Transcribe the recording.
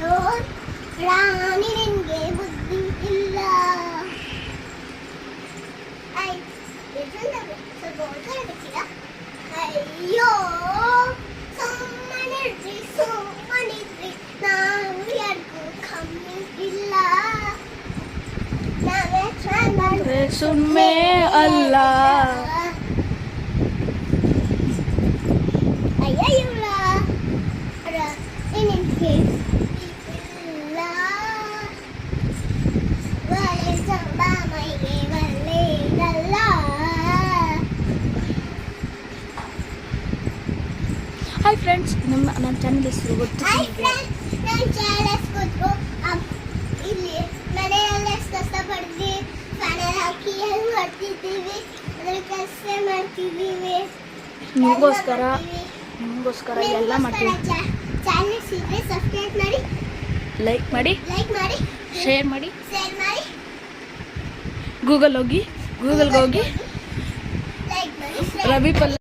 ಅಯ್ಯೋ ರಾಣಿ ನಿನ್ಗೆ ಬುದ್ಧಿ ಇಲ್ಲ. ಸ್ವಲ್ಪ ಹೊರಗಡೆ ಅಯ್ಯೋ ಸುಮ್ಮನಿದ್ರಿ ನಾವು ಯಾರಿಗೂ ಕಮ್ಮಿ ಇಲ್ಲ. ನಾವೇ ಚೆನ್ನಾಗಿ ಸುಮ್ಮನೆ ಅಲ್ಲ. ಹಾಯ್ ಫ್ರೆಂಡ್ಸ್, ನನ್ನ ಚಾನಲ್ ಹೆಸರು ಗೊತ್ತು. ಇಲ್ಲಿ ಮನೆಯಲ್ಲ ಎಷ್ಟು ಕಷ್ಟಪಡ್ತೀವಿ, ಫ್ಯಾನಲ್ಲಿ ಹಾಕಿ ಹೆಂಗ್ ಮಾಡ್ತಿದ್ದೀವಿ, ಅದ್ರ ಕೆಲಸ ಮಾಡ್ತಿದ್ದೀವಿ. ನಿಮಗೋಸ್ಕರ ಎಲ್ಲ ಮಾಡ್ತೀವಿ. ಚಾನಲ್ ಸಿಗರೆ ಸಬ್ಸ್ಕ್ರೈಬ್ ಮಾಡಿ, ಲೈಕ್ ಮಾಡಿ, ಶೇರ್ ಮಾಡಿ. ಮಾಡಿ ಗೂಗಲ್ಗೆ ಹೋಗಿ ಲೈಕ್ ಮಾಡಿ ರವಿ ಪಲ್ಲ